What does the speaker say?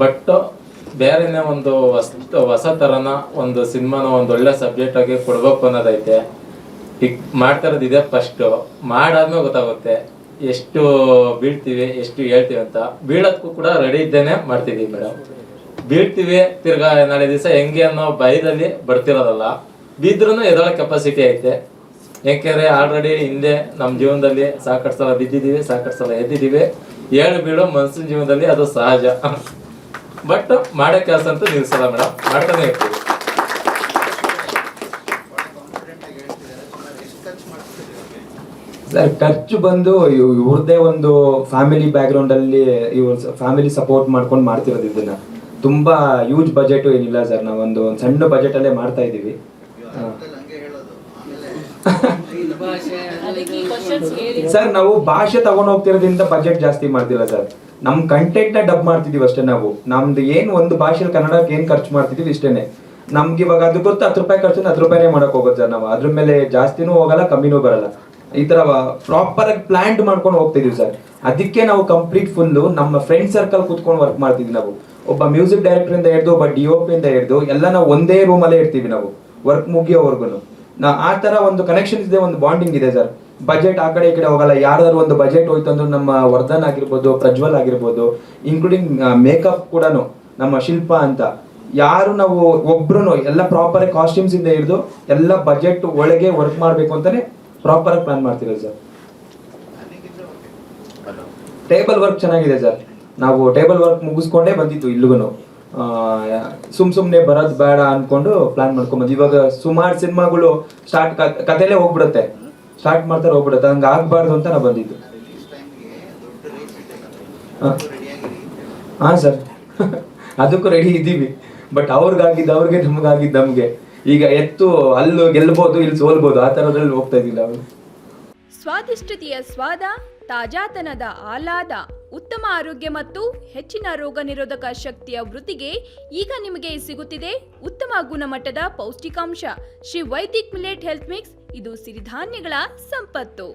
But ಬೇರೆನೇ ಒಂದು ಹೊಸ ಥರನ ಒಂದು ಸಿನಿಮಾನ ಒಂದು ಒಳ್ಳೆ ಸಬ್ಜೆಕ್ಟ್ ಆಗಿ ಕೊಡ್ಬೇಕು ಅನ್ನೋದೈತೆ. ಈಗ ಮಾಡ್ತಾ ಇರೋದು ಇದೆ ಫಸ್ಟು, ಮಾಡಾದ್ಮೇಲೆ ಗೊತ್ತಾಗುತ್ತೆ ಎಷ್ಟು ಬೀಳ್ತೀವಿ ಎಷ್ಟು ಹೇಳ್ತೀವಿ ಅಂತ. ಬೀಳೋದಕ್ಕೂ ಕೂಡ ರೆಡಿ ಇದ್ದೇನೆ ಮಾಡ್ತಿದ್ದೀವಿ ಮೇಡಮ್. ಬೀಳ್ತೀವಿ ತಿರ್ಗಾ ನಾಳೆ ದಿವಸ ಹೆಂಗೆ ಅನ್ನೋ ಭಯದಲ್ಲಿ ಬರ್ತಿರೋದಲ್ಲ, ಬಿದ್ರೂ ಎದೊಳೋ ಕೆಪಾಸಿಟಿ ಐತೆ. ಯಾಕೆಂದರೆ ಆಲ್ರೆಡಿ ಹಿಂದೆ ನಮ್ಮ ಜೀವನದಲ್ಲಿ ಸಾಕಷ್ಟು ಸಲ ಬಿದ್ದಿದ್ದೀವಿ, ಸಾಕಷ್ಟು ಸಲ ಎದ್ದಿದ್ದೀವಿ. ಏಳು ಬೀಳೋ ಮನಸ್ಸಿನ ಜೀವನದಲ್ಲಿ ಅದು ಸಹಜ. ಬಟ್ ಮಾಡೋ ಕೆಲಸ ಅಂತೂ ನಿಲ್ಸಲ್ಲ ಮೇಡಮ್, ಮಾಡ್ತಾನೆ ಇರ್ತೀವಿ. ಸರ್ ಖರ್ಚು ಬಂದು ಇವ್ರದ್ದೇ ಒಂದು ಫ್ಯಾಮಿಲಿ ಬ್ಯಾಕ್ಗ್ರೌಂಡ್ ಅಲ್ಲಿ ಇವ್ರ ಫ್ಯಾಮಿಲಿ ಸಪೋರ್ಟ್ ಮಾಡ್ಕೊಂಡು ಮಾಡ್ತಿರೋದು. ಇದನ್ನ ತುಂಬಾ ಯೂಜ್ ಬಜೆಟ್ ಏನಿಲ್ಲ ಸರ್, ನಾವೊಂದು ಸಣ್ಣ ಬಜೆಟ್ ಅಲ್ಲೇ ಮಾಡ್ತಾ ಇದೀವಿ. ಸರ್ ನಾವು ಭಾಷೆ ತಗೊಂಡು ಹೋಗ್ತಿರೋದ್ರಿಂದ ಬಜೆಟ್ ಜಾಸ್ತಿ ಮಾಡ್ತಿಲ್ಲ ಸರ್, ನಮ್ ಕಂಟೆಂಟ್ ನ ಡಬ್ ಮಾಡ್ತಿದೀವಿ ಅಷ್ಟೇ. ನಾವು ನಮ್ದು ಏನ್ ಒಂದು ಭಾಷೆಯಲ್ಲಿ ಕನ್ನಡಕ್ಕೆ ಏನ್ ಖರ್ಚು ಮಾಡ್ತಿದೀವಿ ಇಷ್ಟೇನೆ. ನಮ್ಗೆ ಇವಾಗ ಅದು ಗೊತ್ತು, 10 ರೂಪಾಯಿ ಖರ್ಚು 10 ರೂಪಾಯಿನೇ ಮಾಡಕ್ ಹೋಗೋದು ಸರ್. ನಾವು ಅದ್ರ ಮೇಲೆ ಜಾಸ್ತಿನೂ ಹೋಗಲ್ಲ ಕಮ್ಮಿನೂ ಬರಲ್ಲ. ಈ ತರ ಪ್ರಾಪರ್ ಆಗಿ ಪ್ಲಾನ್ ಮಾಡ್ಕೊಂಡು ಹೋಗ್ತಿದೀವಿ ಸರ್. ಅದಕ್ಕೆ ನಾವು ಕಂಪ್ಲೀಟ್ ಫುಲ್ಲು ನಮ್ಮ ಫ್ರೆಂಡ್ ಸರ್ಕಲ್ ಕೂತ್ಕೊಂಡು ವರ್ಕ್ ಮಾಡ್ತಿದ್ವಿ. ನಾವು ಒಬ್ಬ ಮ್ಯೂಸಿಕ್ ಡೈರೆಕ್ಟರ್ ಇಂದ ಹಿಡಿದು ಒಬ್ಬ DOP ಇಂದ ಹಿಡಿದು ಎಲ್ಲ ನಾವು ಒಂದೇ ರೂಮ್ ಅಲ್ಲೇ ಇರ್ತೀವಿ. ನಾವು ವರ್ಕ್ ಮುಗಿಯೋವರೆಗೂ ಆ ತರ ಒಂದು ಕನೆಕ್ಷನ್ ಇದೆ, ಒಂದು ಬಾಂಡಿಂಗ್ ಇದೆ ಸರ್. ಬಜೆಟ್ ಆ ಕಡೆ ಈ ಕಡೆ ಹೋಗಲ್ಲ. ಯಾರ್ದಾದ್ರು ಒಂದು ಬಜೆಟ್ ಹೋಯ್ತು ಅಂದ್ರೆ ನಮ್ಮ ವರ್ಧನ್ ಆಗಿರ್ಬೋದು, ಪ್ರಜ್ವಲ್ ಆಗಿರ್ಬೋದು, ಇನ್ಕ್ಲೂಡಿಂಗ್ ಮೇಕಪ್ ಕೂಡ ನಮ್ಮ ಶಿಲ್ಪ ಅಂತ ಯಾರು ನಾವು ಒಬ್ರು ಎಲ್ಲ ಪ್ರಾಪರ್ ಕಾಸ್ಟ್ಯೂಮ್ಸ್ ಇಂದ ಹಿಡಿದು ಎಲ್ಲ ಬಜೆಟ್ ಒಳಗೆ ವರ್ಕ್ ಮಾಡ್ಬೇಕು ಅಂತಾನೆ ಪ್ರಾಪರ್ ಆಗಿ ಪ್ಲಾನ್ ಮಾಡ್ತಿರೋದು ಸರ್. ಟೇಬಲ್ ವರ್ಕ್ ಚೆನ್ನಾಗಿದೆ ಸರ್. ನಾವು ಟೇಬಲ್ ವರ್ಕ್ ಮುಗಿಸ್ಕೊಂಡೇ ಬಂದಿತ್ತು ಇಲ್ಲಿಗೂ. ಸುಮ್ನೆ ಬರೋದು ಬೇಡ ಅನ್ಕೊಂಡು ಪ್ಲಾನ್ ಮಾಡ್ಕೊಂಬಂದು ಇವಾಗ ಸುಮಾರು ಸಿನಿಮಾಗಳು ಸ್ಟಾರ್ಟ್ ಕಥೆಲೇ ಹೋಗ್ಬಿಡುತ್ತೆ, ಸ್ಟಾರ್ಟ್ ಮಾಡ್ತಾರೆ ಹೋಗ್ಬಿಡುತ್ತೆ. ಹಂಗೆ ಆಗ್ಬಾರ್ದು ಅಂತ ನಾವು ಬಂದಿದ್ದು. ಹಾ ಸರ್ ಅದಕ್ಕೂ ರೆಡಿ ಇದ್ದೀವಿ. ಬಟ್ ಅವ್ರಿಗಾಗಿದ್ದು ಅವ್ರಿಗೆ, ನಮಗಾಗಿದ್ದು ನಮ್ಗೆ. ಈಗ ಎತ್ತು ಅಲ್ಲೂ ಗೆಲ್ಬಹುದು ಇಲ್ಲಿ ಸೋಲ್ಬಹುದು, ಆ ತರದಲ್ಲಿ ಹೋಗ್ತಾ ಇದ್ದಿಲ್ಲ ಅವರು. ಸ್ವಾದಿಷ್ಟತೆಯ ಸ್ವಾದ, ತಾಜಾತನದ ಆಹ್ಲಾದ, ಉತ್ತಮ ಆರೋಗ್ಯ ಮತ್ತು ಹೆಚ್ಚಿನ ರೋಗ ನಿರೋಧಕ ಶಕ್ತಿಯ ವೃದ್ಧಿಗೆ ಈಗ ನಿಮಗೆ ಸಿಗುತ್ತಿದೆ ಉತ್ತಮ ಗುಣಮಟ್ಟದ ಪೌಷ್ಟಿಕಾಂಶ. Shri Vaidik millet health mix, ಇದು ಸಿರಿಧಾನ್ಯಗಳ ಸಂಪತ್ತು.